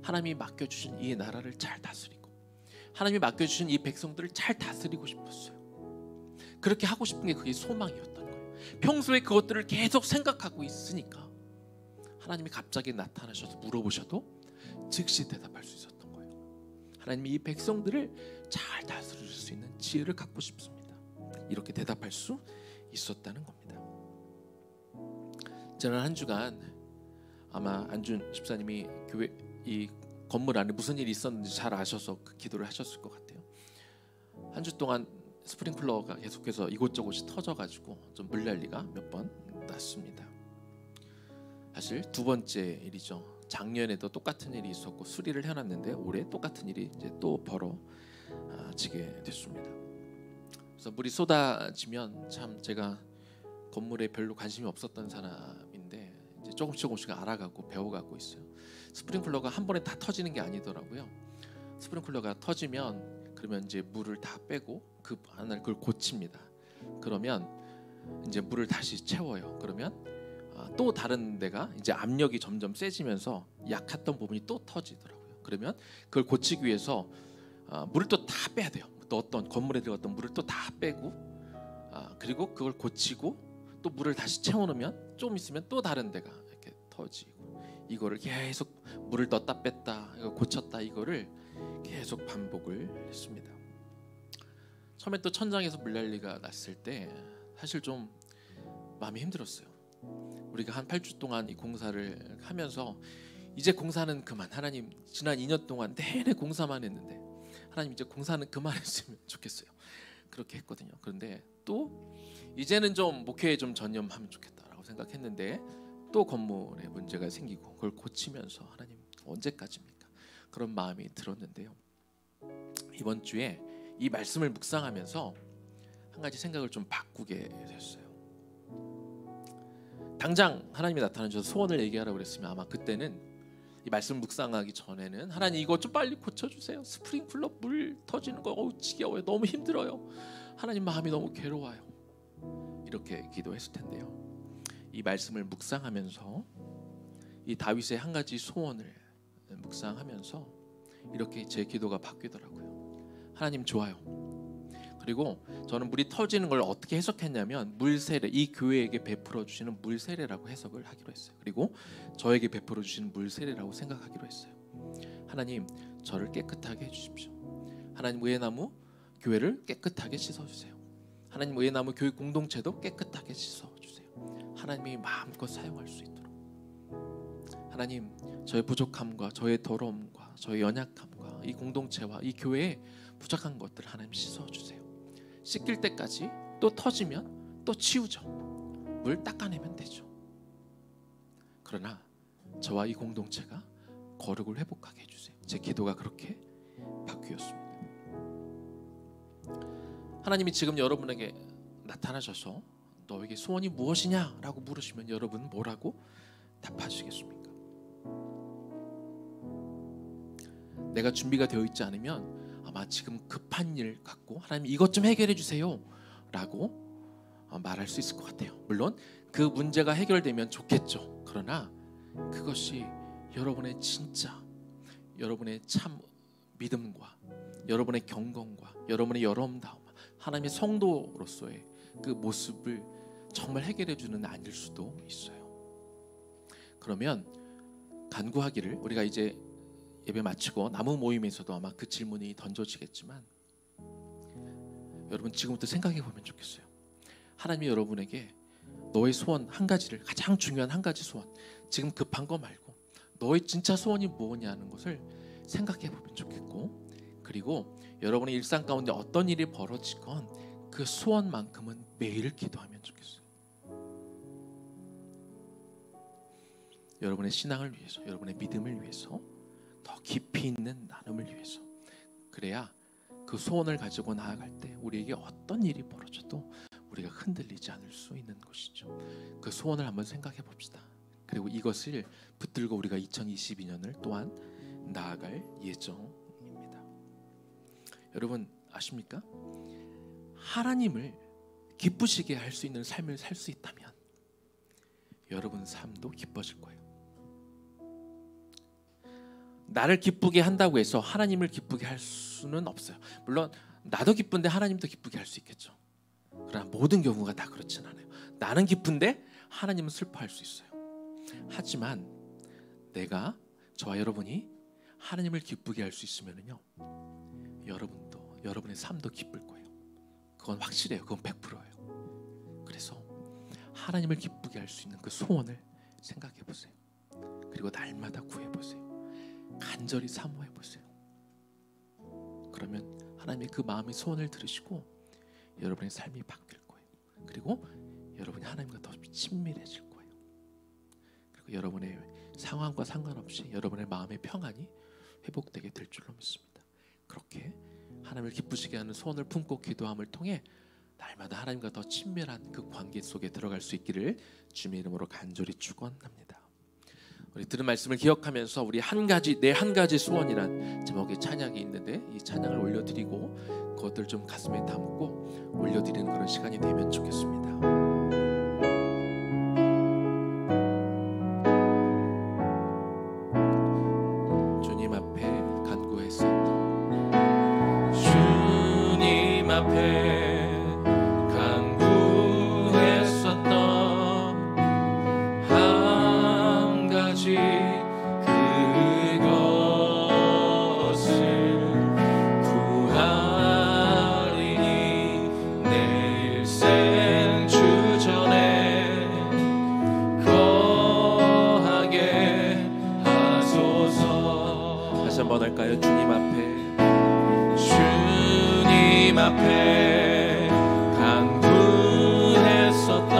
하나님이 맡겨주신 이 나라를 잘 다스리고 하나님이 맡겨주신 이 백성들을 잘 다스리고 싶었어요. 그렇게 하고 싶은 게 그게 소망이었던 거예요. 평소에 그것들을 계속 생각하고 있으니까 하나님이 갑자기 나타나셔서 물어보셔도 즉시 대답할 수 있었던 거예요. 하나님이 이 백성들을 잘 다스릴 수 있는 지혜를 갖고 싶습니다. 이렇게 대답할 수 있었다는 겁니다. 지난 한 주간 아마 안준 집사님이 교회 이 건물 안에 무슨 일이 있었는지 잘 아셔서 그 기도를 하셨을 것 같아요. 한 주 동안 스프링클러가 계속해서 이곳저곳이 터져가지고 좀 물난리가 몇 번 났습니다. 사실 두 번째 일이죠. 작년에도 똑같은 일이 있었고 수리를 해놨는데 올해 똑같은 일이 이제 또 벌어지게 됐습니다. 그래서 물이 쏟아지면 참 제가 건물에 별로 관심이 없었던 사람인데 이제 조금씩 알아가고 배워가고 있어요. 스프링클러가 한 번에 다 터지는 게 아니더라고요. 스프링클러가 터지면 그러면 이제 물을 다 빼고 그 하나 그걸 고칩니다. 그러면 이제 물을 다시 채워요. 그러면 또 다른 데가 이제 압력이 점점 세지면서 약했던 부분이 또 터지더라고요. 그러면 그걸 고치기 위해서 물을 또 다 빼야 돼요. 또 어떤 건물에 들어갔던 물을 또 다 빼고 그리고 그걸 고치고 또 물을 다시 채워놓으면 좀 있으면 또 다른 데가 이렇게 터지고 이거를 계속 물을 넣었다 뺐다 이거 고쳤다 이거를 계속 반복을 했습니다. 처음에 또 천장에서 물난리가 났을 때 사실 좀 마음이 힘들었어요. 우리가 한 8주 동안 이 공사를 하면서 이제 공사는 그만, 하나님 지난 2년 동안 내내 공사만 했는데 하나님 이제 공사는 그만했으면 좋겠어요. 그렇게 했거든요. 그런데 또 이제는 좀 목회에 좀 전념하면 좋겠다라고 생각했는데 또 건물에 문제가 생기고 그걸 고치면서 하나님 언제까지입니까? 그런 마음이 들었는데요. 이번 주에 이 말씀을 묵상하면서 한 가지 생각을 좀 바꾸게 됐어요. 당장 하나님이 나타나셔서 소원을 얘기하라고 그랬으면 아마 그때는 이 말씀 묵상하기 전에는 하나님 이거 좀 빨리 고쳐주세요. 스프링클러 물 터지는 거 지겨워요. 너무 힘들어요. 하나님 마음이 너무 괴로워요. 이렇게 기도했을 텐데요. 이 말씀을 묵상하면서 이 다윗의 한 가지 소원을 묵상하면서 이렇게 제 기도가 바뀌더라고요. 하나님 좋아요. 그리고 저는 물이 터지는 걸 어떻게 해석했냐면 물세례, 이 교회에게 베풀어 주시는 물세례라고 해석을 하기로 했어요. 그리고 저에게 베풀어 주시는 물세례라고 생각하기로 했어요. 하나님 저를 깨끗하게 해주십시오. 하나님 의회나무 교회를 깨끗하게 씻어주세요. 하나님 의회나무 교회 공동체도 깨끗하게 씻어주세요. 하나님이 마음껏 사용할 수 있도록 하나님 저의 부족함과 저의 더러움과 저의 연약함과 이 공동체와 이 교회에 부족한 것들 하나님 씻어주세요. 씻길 때까지 또 터지면 또 치우죠. 물 닦아내면 되죠. 그러나 저와 이 공동체가 거룩을 회복하게 해주세요. 제 기도가 그렇게 바뀌었습니다. 하나님이 지금 여러분에게 나타나셔서 너에게 소원이 무엇이냐라고 물으시면 여러분 뭐라고 답하시겠습니까? 내가 준비가 되어 있지 않으면 아마 지금 급한 일 갖고 하나님 이것 좀 해결해 주세요 라고 말할 수 있을 것 같아요. 물론 그 문제가 해결되면 좋겠죠. 그러나 그것이 여러분의 진짜 여러분의 참 믿음과 여러분의 경건과 여러분의 여러움다움 하나님의 성도로서의 그 모습을 정말 해결해 주는 아닐 수도 있어요. 그러면 간구하기를 우리가 이제 예배 마치고 나무 모임에서도 아마 그 질문이 던져지겠지만 여러분 지금부터 생각해 보면 좋겠어요. 하나님이 여러분에게 너의 소원 한 가지를 가장 중요한 한 가지 소원 지금 급한 거 말고 너의 진짜 소원이 뭐냐는 것을 생각해 보면 좋겠고 그리고 여러분의 일상 가운데 어떤 일이 벌어지건 그 소원만큼은 매일 기도하면 좋겠어요. 여러분의 신앙을 위해서 여러분의 믿음을 위해서 더 깊이 있는 나눔을 위해서 그래야 그 소원을 가지고 나아갈 때 우리에게 어떤 일이 벌어져도 우리가 흔들리지 않을 수 있는 것이죠. 그 소원을 한번 생각해 봅시다. 그리고 이것을 붙들고 우리가 2022년을 또한 나아갈 예정입니다. 여러분 아십니까? 하나님을 기쁘시게 할 수 있는 삶을 살 수 있다면 여러분 삶도 기뻐질 거예요. 나를 기쁘게 한다고 해서 하나님을 기쁘게 할 수는 없어요. 물론 나도 기쁜데 하나님도 기쁘게 할 수 있겠죠. 그러나 모든 경우가 다 그렇진 않아요. 나는 기쁜데 하나님은 슬퍼할 수 있어요. 하지만 내가, 저와 여러분이 하나님을 기쁘게 할 수 있으면요, 여러분도, 여러분의 삶도 기쁠 거예요. 그건 확실해요. 그건 100%예요. 그래서 하나님을 기쁘게 할 수 있는 그 소원을 생각해 보세요. 그리고 날마다 구해 보세요. 간절히 사모해 보세요. 그러면 하나님의 그 마음의 소원을 들으시고 여러분의 삶이 바뀔 거예요. 그리고 여러분이 하나님과 더 친밀해질 거예요. 그리고 여러분의 상황과 상관없이 여러분의 마음의 평안이 회복되게 될 줄로 믿습니다. 그렇게 하나님을 기쁘시게 하는 소원을 품고 기도함을 통해 날마다 하나님과 더 친밀한 그 관계 속에 들어갈 수 있기를 주님의 이름으로 간절히 축원합니다. 우리 들은 말씀을 기억하면서 우리 내 한 가지 소원이란 제목의 찬양이 있는데, 이 찬양을 올려드리고 그것들 좀 가슴에 담고 올려드리는 그런 시간이 되면 좋겠습니다. 주님 앞에 간구했었던, 주님 앞에 간구했었던 한 가지 한번 할까요? 주님 앞에 간구했었던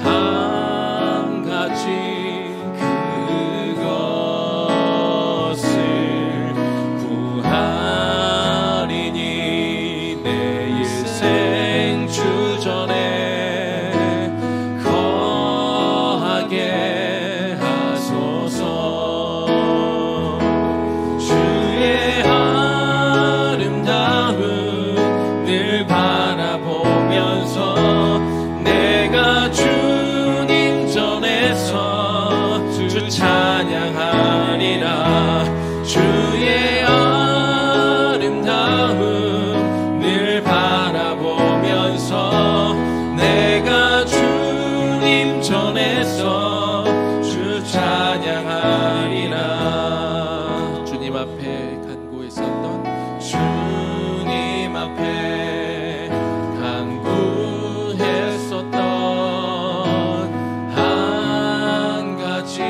한 가지 그것을 구하리니 내 일생 주전에 거하게 하소서. 찬양하리라. 주의 아름다움 늘 바라보면서 내가 주님 전에서 주 찬양하리라. 주님 앞에 간구했었던, 주님 앞에 간구했었던 한 가지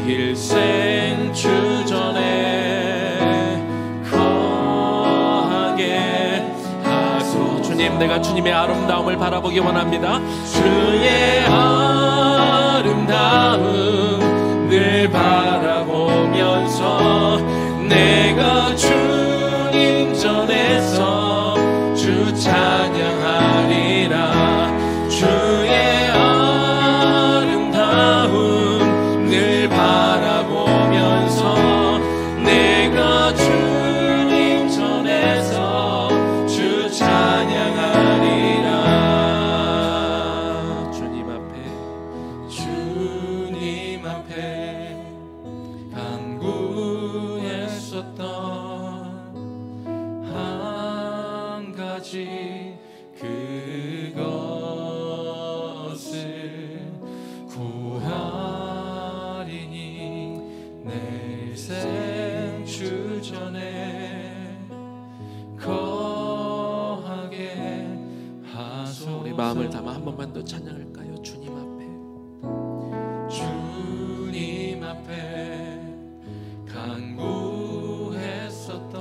일생 주전에 거하게 하소서. 주님, 내가 주님의 아름다움을 바라보기 원합니다. 주의 아름다움 늘 바라보면서 내가 주님 전에서 주 찬양하리라. 주의 아름다움 늘 바라보면서 내가 주님 전에서 주 찬양하리라. 주님 앞에 간구했었던 한 가지 그것을 구하리니 내 일생 주전에 거하게 하소서. 우리 마음을 담아 한 번만 더 찬양할까요? 주님 앞에 간구했었던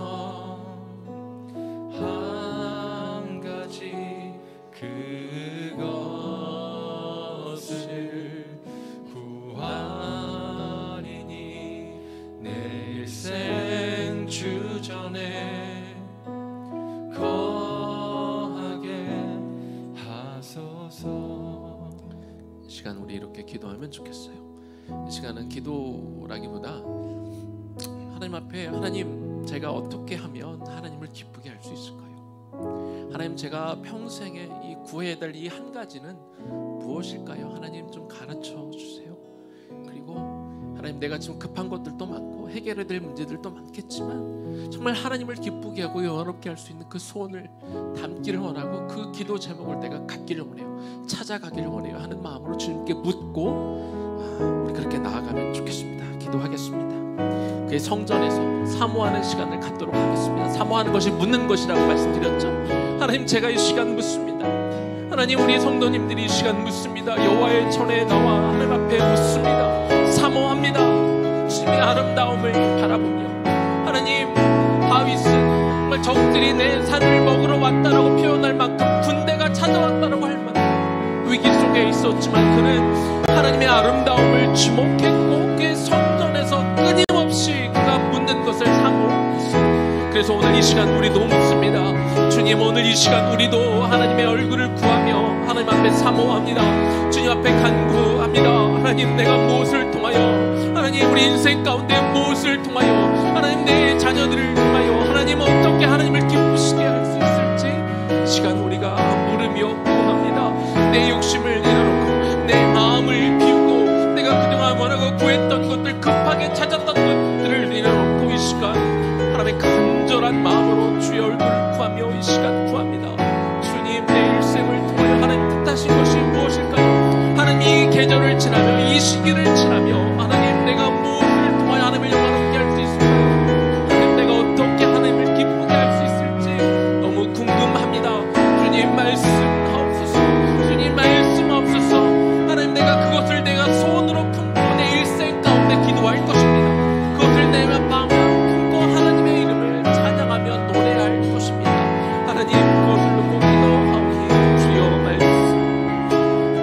한 가지 그것을 구하리니 내 일생 주전에 거하게 하소서. 이 시간 우리 이렇게 기도하면 좋겠어요. 이 시간은 기도라기보다 하나님 앞에, 하나님, 제가 어떻게 하면 하나님을 기쁘게 할 수 있을까요? 하나님, 제가 평생에 이 구해야 될 이 한 가지는 무엇일까요? 하나님 좀 가르쳐 주세요. 그리고 하나님, 내가 지금 급한 것들도 많고 해결해야 될 문제들도 많겠지만 정말 하나님을 기쁘게 하고 영화롭게 할 수 있는 그 소원을 담기를 원하고 그 기도 제목을 내가 갖기를 원해요. 찾아가기를 원해요 하는 마음으로 주님께 묻고 우리 그렇게 나아가면 좋겠습니다. 기도하겠습니다. 그의 성전에서 사모하는 시간을 갖도록 하겠습니다. 사모하는 것이 묻는 것이라고 말씀드렸죠. 하나님, 제가 이 시간 묻습니다. 하나님, 우리 성도님들이 이 시간 묻습니다. 여호와의 전에 나와 하나님 앞에 묻습니다. 사모합니다. 주님의 아름다움을 바라보며 하나님, 다윗은 정말 적들이 내 산을 먹으러 왔다라고 표현할 만큼 군대가 찾아왔다라고 할 만큼 위기 속에 있었지만 그는 하나님의 아름다움을 주목했고 그의 성전에서 끊임없이 그가 묻는 것을 사모했습니다. 그래서 오늘 이 시간 우리도 묻습니다. 주님, 오늘 이 시간 우리도 하나님의 얼굴을 구하며 하나님 앞에 사모합니다. 주님 앞에 간구합니다. 하나님, 내가 무엇을 통하여, 하나님 우리 인생 가운데 무엇을 통하여, 하나님 내 자녀들을 통하여 하나님 어떻게 하나님을 기쁘시게 할 수 있을지 시간 우리가 물으며 구합니다. 내 욕심을 내려놓고 내 마음을 비우고 내가 그동안 원하고 구했던 것들, 급하게 찾았던 것들을 내려놓고 이 시간 하나님의 간절한 마음으로 주의 얼굴을 구하며 이 시간 구합니다. 주님, 내 일생을 통하여 하나님 뜻하신 것이 무엇일까요? 하나님, 이 계절을 지나며 이 시기를 지나며 하나님, 내가 무엇을 통하여 하나님을 영화롭게 할 수 있을까요? 하나님, 내가 어떻게 하나님을 기쁘게 할 수 있을지 너무 궁금합니다. 주님, 말씀하옵소서. 주님, 말씀하옵소서. 하나님, 내가 그것을 내가 소원으로 품고 내 일생 가운데 기도할 것입니다. 그것을 내 마음으로 품고 하나님의 이름을 찬양하며 노래할 것입니다. 하나님, 그것을 놓고 기도하오니 주여 말씀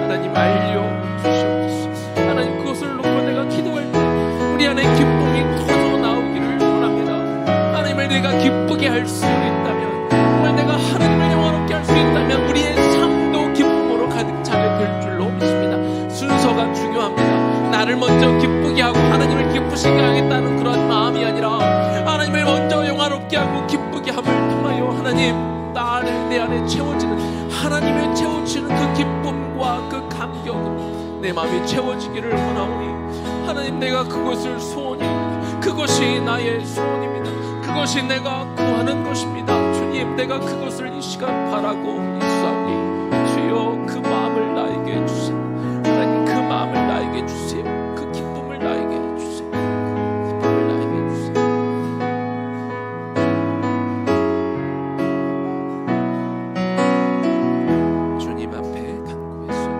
하나님 알려주시옵소서. 하나님, 그것을 놓고 내가 기도할 때 우리 안에 기쁨이 터져 나오기를 원합니다. 하나님을 내가 기쁘게 할 수 있다면, 정말 내가 하나님을 영화롭게 할 수 있다면 우리의 삶도 기쁨으로 가득 차게 될 줄로 믿습니다. 순서가 중요합니다. 나를 먼저 기쁘게 하고 하나님을 기쁘시게 하겠다는 그런 마음이 아니라 하나님을 먼저 영화롭게 하고 기쁘게 함을 통하여 하나님, 나를 내 안에 채워지는, 하나님을 채워주시는 그 기쁨과 그 감격으로 내 마음이 채워지기를 원하오니 하나님, 내가 그것을 소원입니다. 그것이 나의 소원입니다. 그것이 내가 구하는 것입니다. 주님, 내가 그것을 이 시간 바라고 있사오니 주여 그 마음을 나에게 주세요. 하나님, 그 마음을 나에게 주세요. 그 기쁨을 나에게 주세요. 기쁨을 나에게 주세요. 주님 앞에 간구했었던,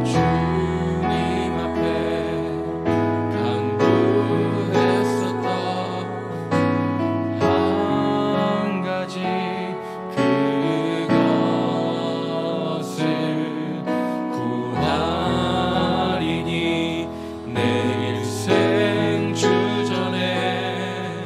주님 앞에 간구했었던 한 가지 그것을 구하리니 내 일생 주전에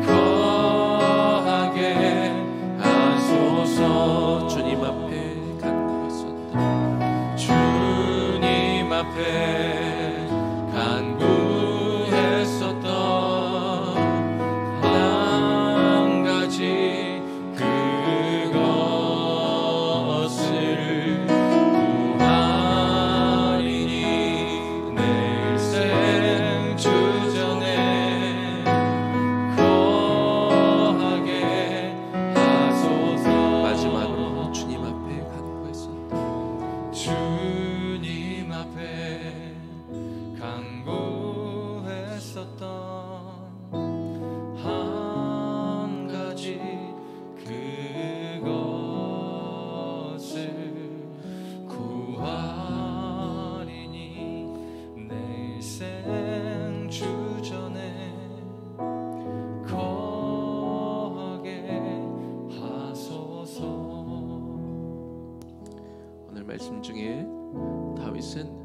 거하게 하소서. 주님 앞에 간구했었던, 주님 앞에 간구했었던 한 가지 그것을 구하리니 내 일생 주전에 거하게 하소서. 마지막으로 주님 앞에 간구했었던, 주님 앞에 간구했었던 한 가지 그것을 구하리니 내 일생 주전에 거하게 하소서. 오늘 말씀 중에 다윗은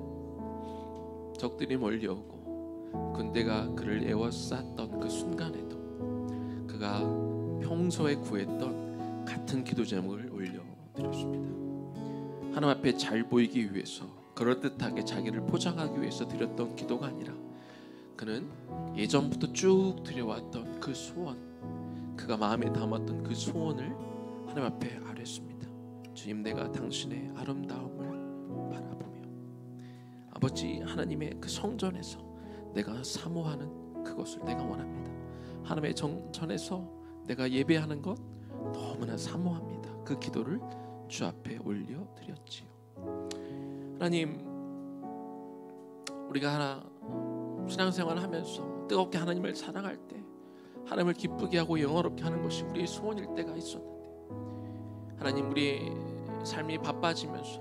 적들이 몰려오고 군대가 그를 에워쌌던 그 순간에도 그가 평소에 구했던 같은 기도 제목을 올려드렸습니다. 하나님 앞에 잘 보이기 위해서, 그럴듯하게 자기를 포장하기 위해서 드렸던 기도가 아니라 그는 예전부터 쭉 드려왔던 그 소원, 그가 마음에 담았던 그 소원을 하나님 앞에 아뢰습니다. 주님, 내가 당신의 아름다움을 바라보며 아버지 하나님의 그 성전에서 내가 사모하는 그것을 내가 원합니다. 하나님의 정전에서 내가 예배하는 것 너무나 사모합니다. 그 기도를 주 앞에 올려드렸지요. 하나님, 우리가 신앙생활을 하면서 뜨겁게 하나님을 사랑할 때 하나님을 기쁘게 하고 영화롭게 하는 것이 우리의 소원일 때가 있었는데, 하나님, 우리의 삶이 바빠지면서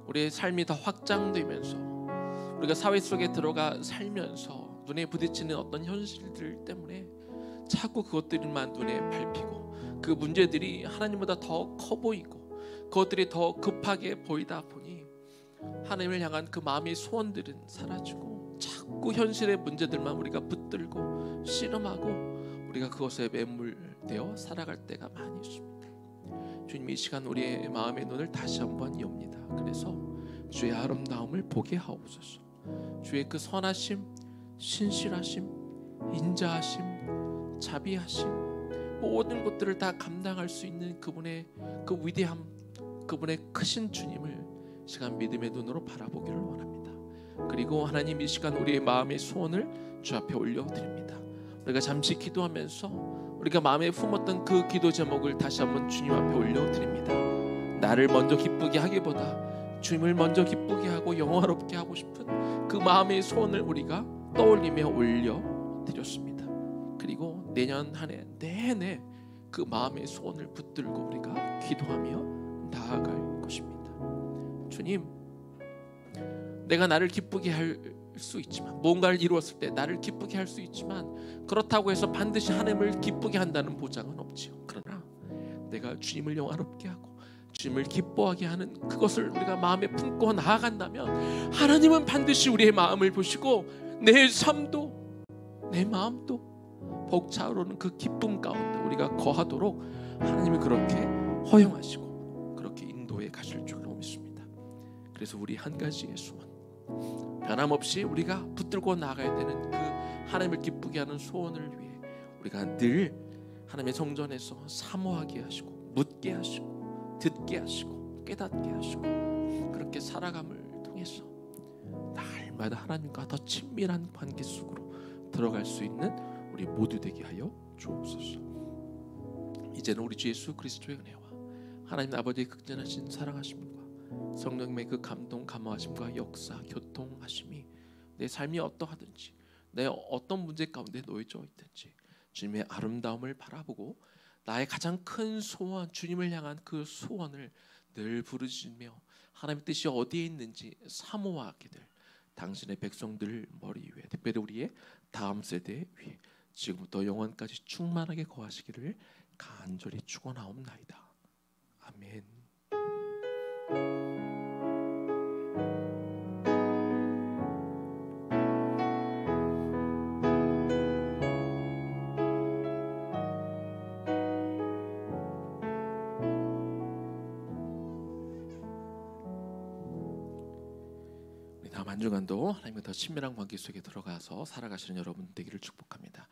우리의 삶이 더 확장되면서 우리가 사회 속에 들어가 살면서 눈에 부딪히는 어떤 현실들 때문에 자꾸 그것들만 눈에 밟히고 그 문제들이 하나님보다 더 커 보이고 그것들이 더 급하게 보이다 보니 하나님을 향한 그 마음의 소원들은 사라지고 자꾸 현실의 문제들만 우리가 붙들고 씨름하고 우리가 그것에 매몰되어 살아갈 때가 많이 있습니다. 주님, 이 시간 우리의 마음의 눈을 다시 한번 엽니다. 그래서 주의 아름다움을 보게 하옵소서. 주의 그 선하심, 신실하심, 인자하심, 자비하심, 모든 것들을 다 감당할 수 있는 그분의 그 위대함, 그분의 크신 주님을 시간 믿음의 눈으로 바라보기를 원합니다. 그리고 하나님, 이 시간 우리의 마음의 소원을 주 앞에 올려드립니다. 우리가 잠시 기도하면서 우리가 마음에 품었던 그 기도 제목을 다시 한번 주님 앞에 올려드립니다. 나를 먼저 기쁘게 하기보다 주님을 먼저 기쁘게 하고 영화롭게 하고 싶은 그 마음의 소원을 우리가 떠올리며 올려드렸습니다. 그리고 내년 한 해 내내 그 마음의 소원을 붙들고 우리가 기도하며 나아갈 것입니다. 주님, 내가 나를 기쁘게 할 수 있지만, 뭔가를 이루었을 때 나를 기쁘게 할 수 있지만, 그렇다고 해서 반드시 하나님을 기쁘게 한다는 보장은 없지요. 그러나 내가 주님을 영화롭게 하고 주님을 기뻐하게 하는 그것을 우리가 마음에 품고 나아간다면 하나님은 반드시 우리의 마음을 보시고 내 삶도 내 마음도 벅차오르는 그 기쁨 가운데 우리가 거하도록 하나님이 그렇게 허용하시고 그렇게 인도해 가실 줄로 믿습니다. 그래서 우리 한 가지의 소원, 변함없이 우리가 붙들고 나가야 되는 그 하나님을 기쁘게 하는 소원을 위해 우리가 늘 하나님의 성전에서 사모하게 하시고 묻게 하시고 듣게 하시고 깨닫게 하시고 그렇게 살아감을 통해서 날마다 하나님과 더 친밀한 관계 속으로 들어갈 수 있는 우리 모두 되게 하여 주옵소서. 이제는 우리 주 예수 그리스도의 은혜와 하나님 아버지의 극진하신 사랑하심과 성령님의 그 감동 감화하심과 역사 교통하심이 내 삶이 어떠하든지 내 어떤 문제 가운데 놓여져 있든지 주님의 아름다움을 바라보고 나의 가장 큰 소원, 주님을 향한 그 소원을 늘 부르짖으며 하나님의 뜻이 어디에 있는지 사모하게 될 당신의 백성들 머리 위에, 특별히 우리의 다음 세대 위에 지금부터 영원까지 충만하게 거하시기를 간절히 축원하옵나이다. 아멘. 다음 한 주간도 하나님과 더 친밀한 관계 속에 들어가서 살아가시는 여러분 되기를 축복합니다.